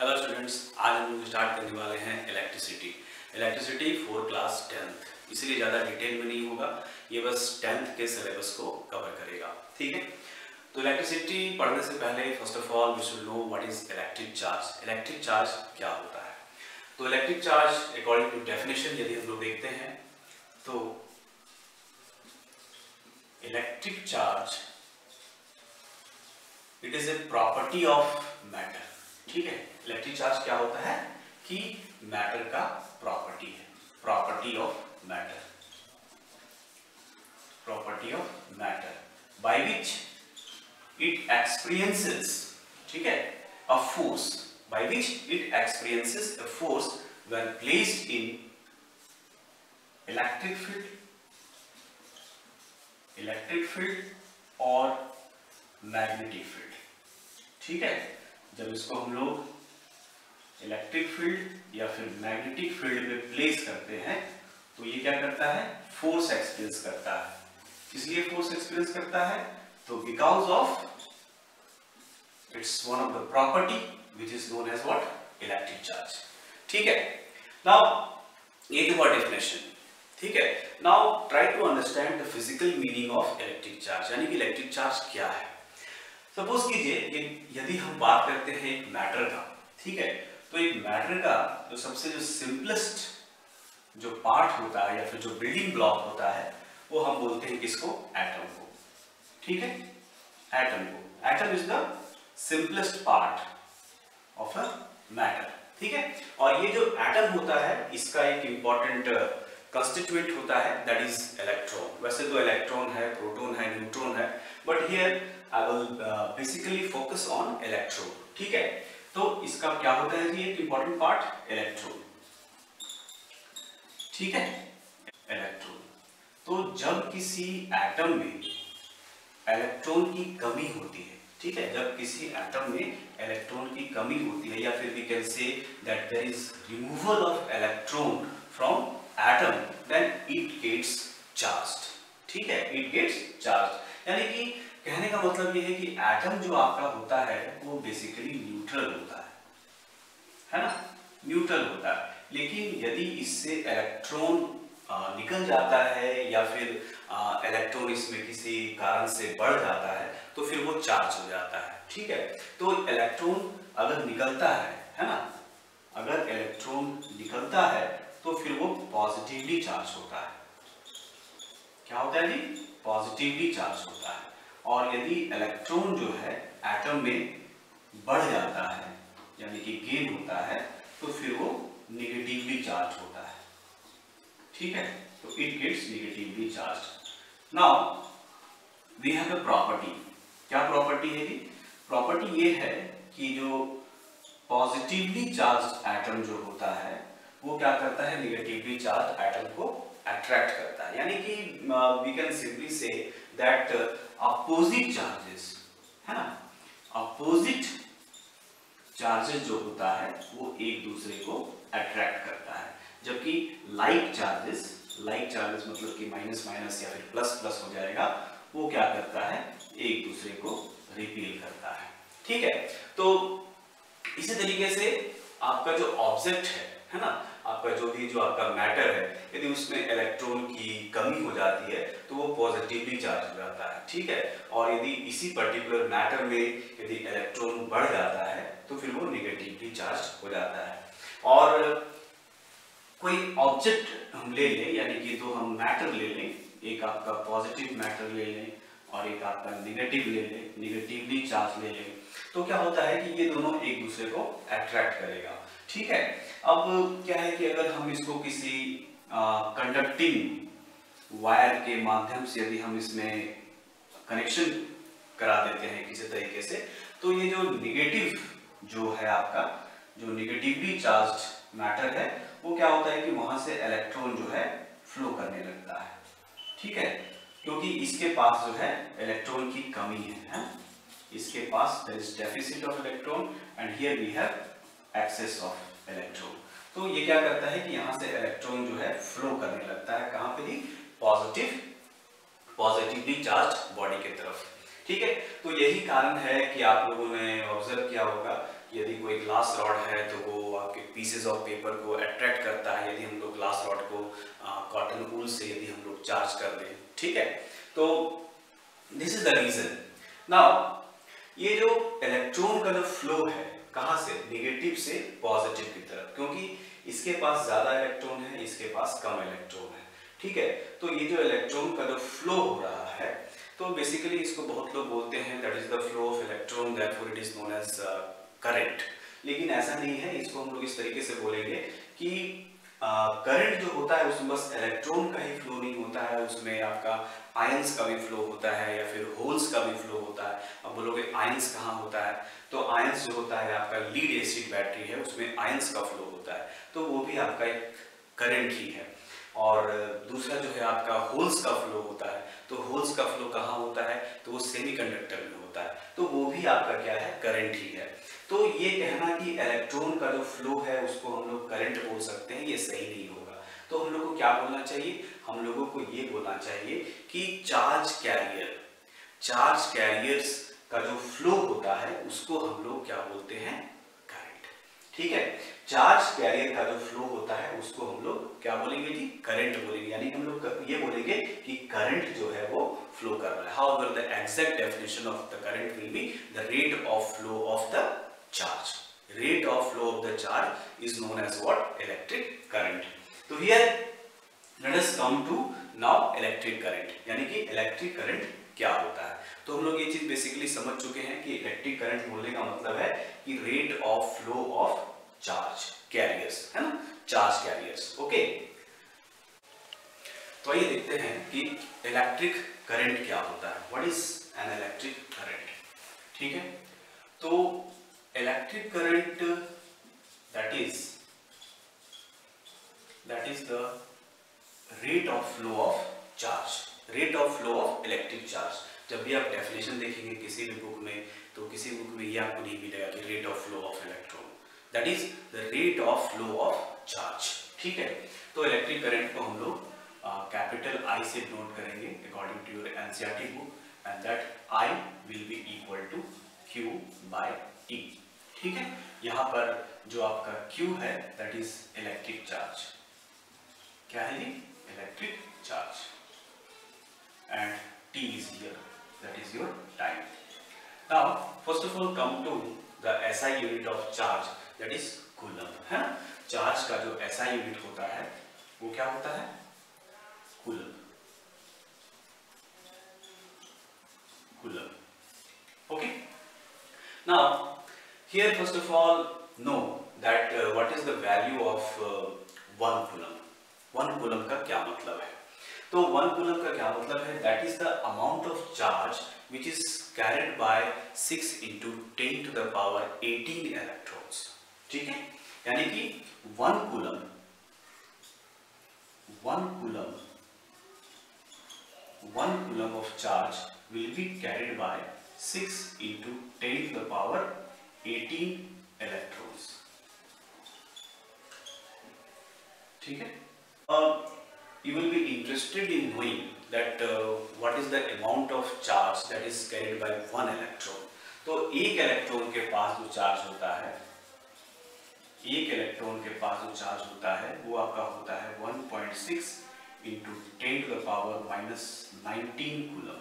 Hello students, आज हम लोग स्टार्ट करने वाले हैं इलेक्ट्रिसिटी फॉर क्लास 10th। इसलिए ज़्यादा डिटेल में नहीं होगा, ये बस 10th के सिलेबस को कवर करेगा। ठीक है, तो इलेक्ट्रिसिटी पढ़ने से पहले first of all we should know what is electric charge. Electric charge क्या होता है? तो electric charge according to definition यदि हम लोग देखते हैं तो electric charge it is a property of matter. ठीक है, इलेक्ट्रिक चार्ज क्या होता है कि मैटर का प्रॉपर्टी है, property of matter, property of matter by which it experiences, ठीक है, a force, by which it experiences a force when placed in electric field और मैग्नेटिक फील्ड। ठीक है, जब इसको हम लोग इलेक्ट्रिक फील्ड या फिर मैग्नेटिक फील्ड में प्लेस करते हैं तो ये क्या करता है? फोर्स एक्सपीरियंस करता है। इसलिए फोर्स एक्सपीरियंस करता है तो because of its one of the property which is known as what? Electric charge. ठीक है, नाउ ये तो डेफिनेशन। ठीक है, now try to understand the physical meaning of electric charge, यानी कि इलेक्ट्रिक चार्ज क्या है। सपोज कीजिए यदि हम बात करते हैं एक मैटर का, ठीक है, तो एक मैटर का जो सबसे सिंपलेस्ट जो पार्ट होता है या फिर जो बिल्डिंग ब्लॉक होता है वो हम बोलते हैं किसको? एटम को। ठीक है, एटम को। Atom is the simplest part of a matter. ठीक है, और ये जो एटम होता है इसका एक इंपॉर्टेंट कंस्टिट्यूएंट होता है दैट इज इलेक्ट्रॉन। वैसे तो इलेक्ट्रॉन है, प्रोटॉन है, न्यूट्रॉन है, but here I will basically focus on electron. ठीक है, तो इसका क्या होता है जी? एक इंपॉर्टेंट पार्ट इलेक्ट्रॉन। ठीक है, इलेक्ट्रॉन। तो जब किसी एटम में इलेक्ट्रॉन की कमी होती है, ठीक है, जब किसी एटम में इलेक्ट्रॉन की कमी होती है या फिर we can say that there is removal of electron from atom, then it gets charged. ठीक है, इट गेट्स चार्ज, यानी कि कहने का मतलब ये है कि एटम जो आपका होता है वो बेसिकली न्यूट्रल होता है ना, न्यूट्रल होता है। लेकिन यदि इससे इलेक्ट्रॉन निकल जाता है या फिर इलेक्ट्रॉन इसमें किसी कारण से बढ़ जाता है तो फिर वो चार्ज हो जाता है। ठीक है, तो इलेक्ट्रॉन अगर निकलता है ना, अगर इलेक्ट्रॉन निकलता है तो फिर वो पॉजिटिवली चार्ज होता है। क्या होता है जी? पॉजिटिवली चार्ज होता है। और यदि इलेक्ट्रॉन जो है एटम में बढ़ जाता है यानी कि गेन होता है तो फिर वो नेगेटिवली चार्ज होता है। ठीक है, तो it gets negatively charge. Now we have a property. क्या प्रॉपर्टी है जी? प्रॉपर्टी ये है कि जो पॉजिटिवली चार्ज एटम जो होता है वो क्या करता है? नेगेटिवली चार्ज एटम को अट्रैक्ट करता है, यानी कि we can simply say that opposite charges, है ना, अपोजिट चार्जेस जो होता है वो एक दूसरे को अट्रैक्ट करता है, जबकि लाइक चार्जेस मतलब कि माइनस माइनस या फिर प्लस प्लस हो जाएगा, वो क्या करता है? एक दूसरे को रिपील करता है। ठीक है, तो इसी तरीके से आपका जो ऑब्जेक्ट है ना, आपका जो आपका मैटर है, यदि उसमें इलेक्ट्रॉन की कमी हो जाती है तो वो पॉजिटिवली चार्ज हो जाता है। ठीक है, और यदि इसी पर्टिकुलर मैटर में यदि इलेक्ट्रॉन बढ़ जाता है तो फिर वो नेगेटिवली चार्ज हो जाता है। और कोई ऑब्जेक्ट हम ले लें, यानी कि तो हम मैटर ले लें, एक आपका पॉजिटिव मैटर ले लें और एक आपका नेगेटिव ले लें, नेगेटिवली चार्ज ले लें, तो क्या होता है कि ये दोनों एक दूसरे को अट्रैक्ट करेगा। ठीक है, अब क्या है कि अगर हम इसको किसी कंडक्टिंग वायर के माध्यम से यदि हम इसमें कनेक्शन करा देते हैं किसी तरीके से, तो ये जो नेगेटिव जो है आपका, जो नेगेटिवली चार्ज्ड मैटर है, वो क्या होता है कि वहां से इलेक्ट्रॉन जो है फ्लो करने लगता है। ठीक है, क्योंकि इसके पास जो है इलेक्ट्रॉन की कमी है, इसके पास there is deficit of electron and here we have excess of electron। तो ये क्या करता है कि यहाँ से इलेक्ट्रॉन जो है फ्लो करने लगता है, कहाँ पे? पॉजिटिवली चार्ज बॉडी की तरफ। ठीक है, तो यही कारण है कि आप लोगों ने ऑब्जर्व किया होगा यदि कोई ग्लास रॉड है तो वो आपके पीसेस ऑफ पेपर को अट्रैक्ट करता है, यदि हम लोग ग्लास रॉड को कॉटन वूल से यदि हम लोग चार्ज कर दें, ठीक है। तो this is the reason. Now ये जो इलेक्ट्रॉन का जो फ्लो है कहाँ से, नेगेटिव से पॉजिटिव की तरफ, क्योंकि इसके पास ज्यादा इलेक्ट्रॉन है, इसके पास कम इलेक्ट्रॉन है, ठीक है। तो ये जो इलेक्ट्रॉन का जो फ्लो हो रहा है, तो बेसिकली इसको बहुत लोग बोलते हैं that is the flow of electron, therefore it is known as current. लेकिन ऐसा नहीं है, इसको हम लोग इस तरीके से बोलेंगे कि करंट जो होता है उसमें बस इलेक्ट्रॉन का ही फ्लो नहीं होता है, उसमें आपका आयंस का भी फ्लो होता है या फिर होल्स का भी फ्लो होता है। अब बोलोगे आयंस कहाँ होता है, तो आयंस जो होता है आपका लीड एसिड बैटरी है उसमें आयंस का फ्लो होता है, तो वो भी आपका एक करंट ही है। और दूसरा जो है आपका होल्स का फ्लो होता है, तो होल्स का फ्लो कहाँ होता है, तो वो सेमीकंडक्टर में होता है, तो वो भी आपका क्या है, करंट ही है। तो ये कहना कि इलेक्ट्रॉन का जो फ्लो है उसको हम लोग करंट बोल सकते हैं, ये सही नहीं होगा। तो हम लोग को क्या बोलना चाहिए, हम लोगों को ये बोलना चाहिए कि चार्ज कैरियर्स का जो फ्लो होता है उसको हम लोग क्या बोलते हैं, करंट, ठीक है। चार्ज कैरियर का जो फ्लो होता है उसको हम लोग क्या बोलेंगे जी, करंट बोलेंगे, यानी हम लोग ये बोलेंगे कि करंट जो है वो फ्लो कर रहा है। However the exact definition of the current will be the rate of flow of the charge. Rate of flow of the charge is known as what, electric current. So here let us come to now electric current, यानी कि electric current क्या होता है। तो हम लोग ये चीज बेसिकली समझ चुके हैं कि इलेक्ट्रिक करंट बोलने का मतलब है कि rate of flow of charge carriers, है ना, चार्ज कैरियर्स, ओके। तो आइए देखते हैं कि इलेक्ट्रिक करंट क्या होता है, what is an electric current, ठीक है। तो electric current that is the rate of flow of charge, rate of flow of electric charge। जब भी आप डेफिनेशन देखेंगे किसी भी बुक में, तो किसी बुक में ये आपको नहीं मिलेगा कि rate of flow of electron, that is the rate of flow of charge, ठीक है। तो इलेक्ट्रिक करंट को हम लोग कैपिटल I से नोट करेंगे according to your NCERT book, and that I will be equal to Q by T, ठीक है। यहाँ पर जो आपका Q है दैट इज इलेक्ट्रिक चार्ज, क्या है ये, electric charge, and T is here that is your time. Now first of all come to the SI unit of charge that is coulomb, है ना। चार्ज का जो SI यूनिट होता है वो क्या होता है, coulomb, okay। Now here first of all know that what is the value of 1 coulomb। 1 coulomb का क्या मतलब है, तो 1 coulomb का क्या मतलब है, that is the amount of charge which is carried by 6 into 10 to the power 18 electrons, ठीक है। यानी कि 1 coulomb of charge will be carried by 6 into 10 to the power 18 electrons, ठीक है। You will be interested in knowing that what is the amount of charge that is carried by 1 electron। तो एक electron के पास जो charge होता है, एक electron के पास जो चार्ज होता है वो आपका होता है 1.6 into 10 to the power minus 19 coulomb.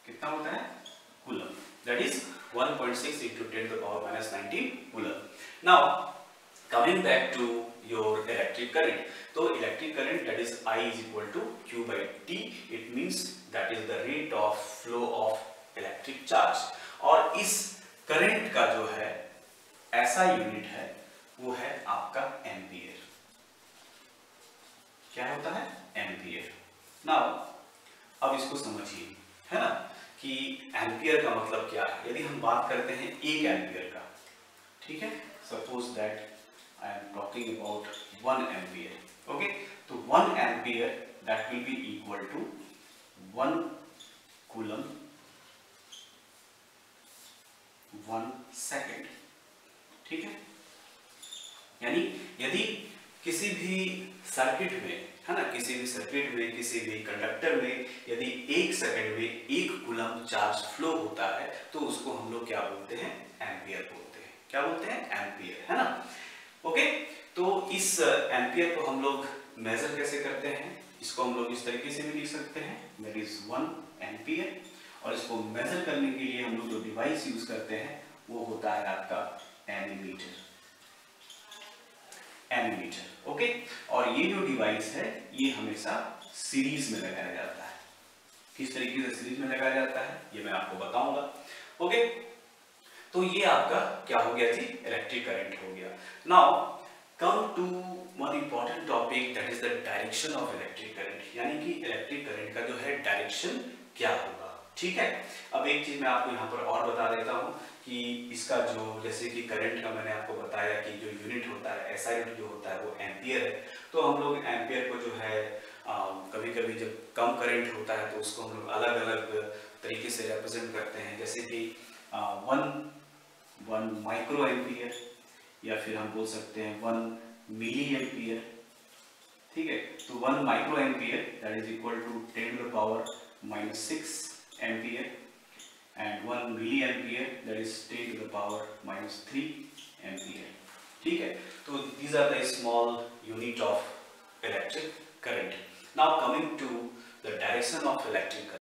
कितना होता है, coulomb, that is 1.6 into 10 to the power minus 19 coulomb. Now coming back to your electric current, तो electric current that is I is equal to Q by T, it means that is the rate of flow of electric charge। और इस current का जो है ऐसा unit है वो है आपका एम्पियर, क्या होता है, एम्पियर। नाउ अब इसको समझिए, है ना, कि एम्पियर का मतलब क्या है। यदि हम बात करते हैं 1 एम्पियर का, ठीक है, suppose that I am talking about 1 ampere, okay. तो 1 ampere that will be equal to 1 coulomb 1 second, ठीक है। यानी यदि किसी भी सर्किट में, है ना। किसी भी सर्किट में, किसी भी कंडक्टर में यदि 1 सेकंड में 1 कूलम चार्ज फ्लो होता है तो उसको हम लोग क्या बोलते हैं, एम्पियर बोलते हैं। क्या बोलते हैं, एम्पियर, है ना। ओके, तो इस एम्पियर को हम लोग मेजर कैसे करते हैं, इसको हम लोग इस तरीके से भी लिख सकते हैं, दैट इज 1 एम्पियर। और इसको मेजर करने के लिए हम लोग जो डिवाइस यूज करते हैं वो होता है आपका एमीमीटर। एमीमीटर, ओके। और ये जो डिवाइस है ये हमेशा सीरीज में लगाया जाता है। किस तरीके से सीरीज में लगाया जाता है ये मैं आपको बताऊंगा। ओके, तो ये आपका क्या हो गया जी, इलेक्ट्रिक करंट हो गया। Now come to one important topic, that is the direction of electric current. यानी कि इलेक्ट्रिक करंट का जो है डायरेक्शन क्या होगा, ठीक है। अब एक चीज मैं आपको यहाँ पर और बता देता हूँ कि इसका जो, जैसे कि करंट का मैंने आपको बताया कि जो यूनिट होता है, एसआई यूनिट जो होता है वो एम्पियर है। तो हम लोग एम्पियर को जो है कभी कभी जब कम करंट होता है तो उसको हम लोग अलग अलग तरीके से रिप्रेजेंट करते हैं, जैसे कि 1 माइक्रो एम्पियर, या फिर हम बोल सकते हैं 1 मिली एम्पियर, ठीक है। तो 1 micro ampere that is equal to 10⁻⁻⁶ ampere, and 1 milli ampere that is 10⁻⁻³ ampere, ठीक है। तो these are the small unit of electric current. Now coming to the direction of electric current.